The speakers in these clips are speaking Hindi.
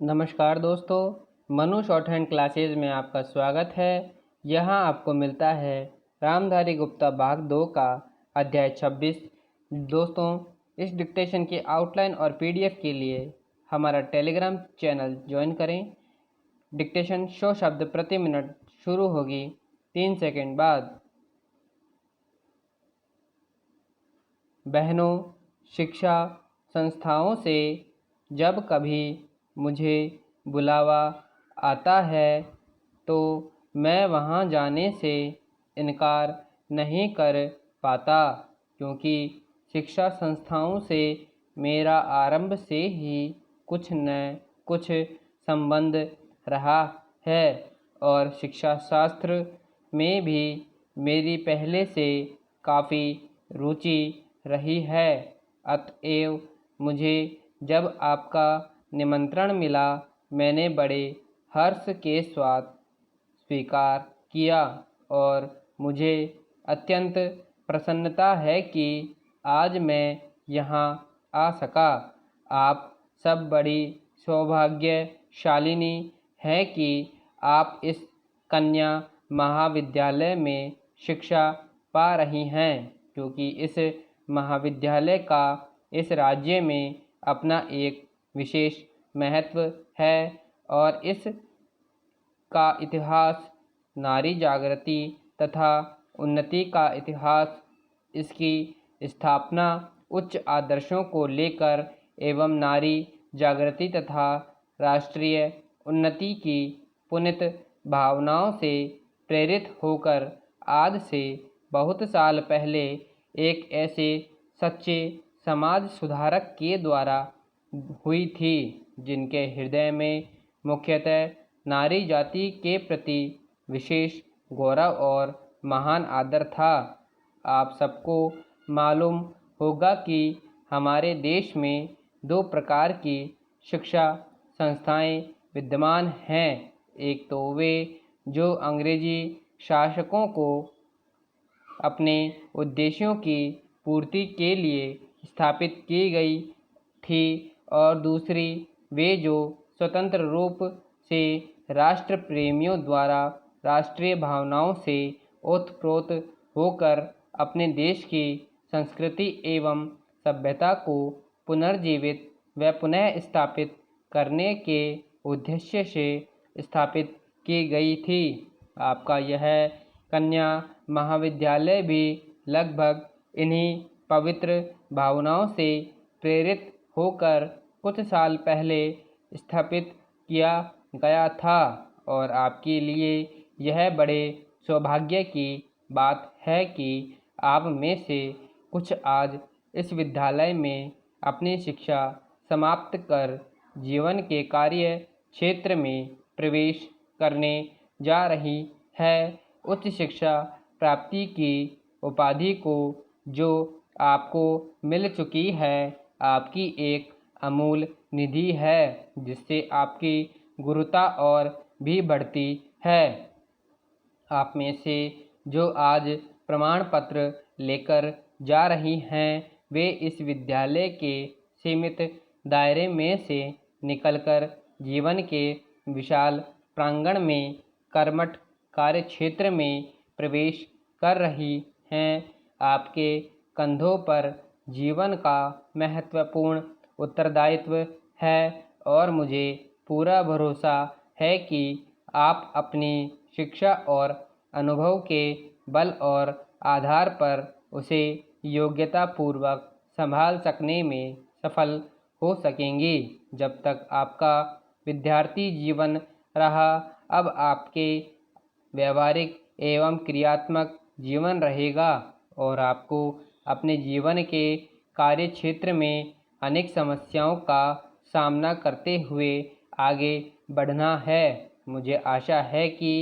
नमस्कार दोस्तों, मनु शॉर्ट हैंड क्लासेज में आपका स्वागत है। यहाँ आपको मिलता है रामधारी गुप्ता भाग 2 का अध्याय 26। दोस्तों, इस डिक्टेशन की आउटलाइन और पीडीएफ के लिए हमारा टेलीग्राम चैनल ज्वाइन करें। डिक्टेशन 100 शब्द प्रति मिनट शुरू होगी 3 सेकंड बाद। बहनों, शिक्षा संस्थाओं से जब कभी मुझे बुलावा आता है तो मैं वहाँ जाने से इनकार नहीं कर पाता, क्योंकि शिक्षा संस्थाओं से मेरा आरंभ से ही कुछ न कुछ संबंध रहा है और शिक्षा शास्त्र में भी मेरी पहले से काफ़ी रुचि रही है। अतएव मुझे जब आपका निमंत्रण मिला, मैंने बड़े हर्ष के साथ स्वीकार किया और मुझे अत्यंत प्रसन्नता है कि आज मैं यहाँ आ सका। आप सब बड़ी सौभाग्यशालिनी हैं कि आप इस कन्या महाविद्यालय में शिक्षा पा रही हैं, क्योंकि इस महाविद्यालय का इस राज्य में अपना एक विशेष महत्व है और इस का इतिहास नारी जागृति तथा उन्नति का इतिहास, इसकी स्थापना उच्च आदर्शों को लेकर एवं नारी जागृति तथा राष्ट्रीय उन्नति की पुनित भावनाओं से प्रेरित होकर आज से बहुत साल पहले एक ऐसे सच्चे समाज सुधारक के द्वारा हुई थी, जिनके हृदय में मुख्यतः नारी जाति के प्रति विशेष गौरव और महान आदर था। आप सबको मालूम होगा कि हमारे देश में 2 प्रकार की शिक्षा संस्थाएं विद्यमान हैं। एक तो वे जो अंग्रेजी शासकों को अपने उद्देश्यों की पूर्ति के लिए स्थापित की गई थी और दूसरी वे जो स्वतंत्र रूप से राष्ट्र प्रेमियों द्वारा राष्ट्रीय भावनाओं से ओतप्रोत होकर अपने देश की संस्कृति एवं सभ्यता को पुनर्जीवित व पुनः स्थापित करने के उद्देश्य से स्थापित की गई थी। आपका यह कन्या महाविद्यालय भी लगभग इन्हीं पवित्र भावनाओं से प्रेरित होकर कुछ साल पहले स्थापित किया गया था और आपके लिए यह बड़े सौभाग्य की बात है कि आप में से कुछ आज इस विद्यालय में अपनी शिक्षा समाप्त कर जीवन के कार्य क्षेत्र में प्रवेश करने जा रही है। उच्च शिक्षा प्राप्ति की उपाधि को जो आपको मिल चुकी है, आपकी एक अमूल्य निधि है, जिससे आपकी गुरुता और भी बढ़ती है। आप में से जो आज प्रमाण पत्र लेकर जा रही हैं, वे इस विद्यालय के सीमित दायरे में से निकलकर जीवन के विशाल प्रांगण में कर्मठ कार्य क्षेत्र में प्रवेश कर रही हैं। आपके कंधों पर जीवन का महत्वपूर्ण उत्तरदायित्व है और मुझे पूरा भरोसा है कि आप अपनी शिक्षा और अनुभव के बल और आधार पर उसे योग्यतापूर्वक संभाल सकने में सफल हो सकेंगी। जब तक आपका विद्यार्थी जीवन रहा, अब आपके व्यवहारिक एवं क्रियात्मक जीवन रहेगा और आपको अपने जीवन के कार्य क्षेत्र में अनेक समस्याओं का सामना करते हुए आगे बढ़ना है। मुझे आशा है कि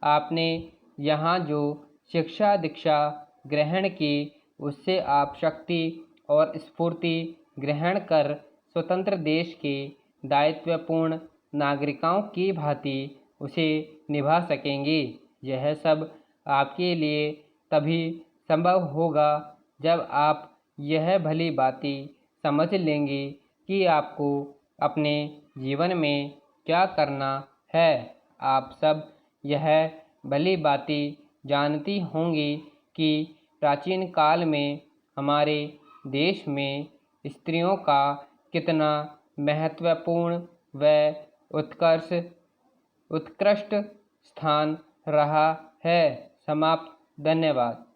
आपने यहाँ जो शिक्षा दीक्षा ग्रहण की, उससे आप शक्ति और स्फूर्ति ग्रहण कर स्वतंत्र देश के दायित्वपूर्ण नागरिकों की भांति उसे निभा सकेंगे। यह सब आपके लिए तभी संभव होगा जब आप यह भली बातें समझ लेंगे कि आपको अपने जीवन में क्या करना है। आप सब यह भली भांति जानती होंगी कि प्राचीन काल में हमारे देश में स्त्रियों का कितना महत्वपूर्ण व उत्कृष्ट स्थान रहा है। समाप्त। धन्यवाद।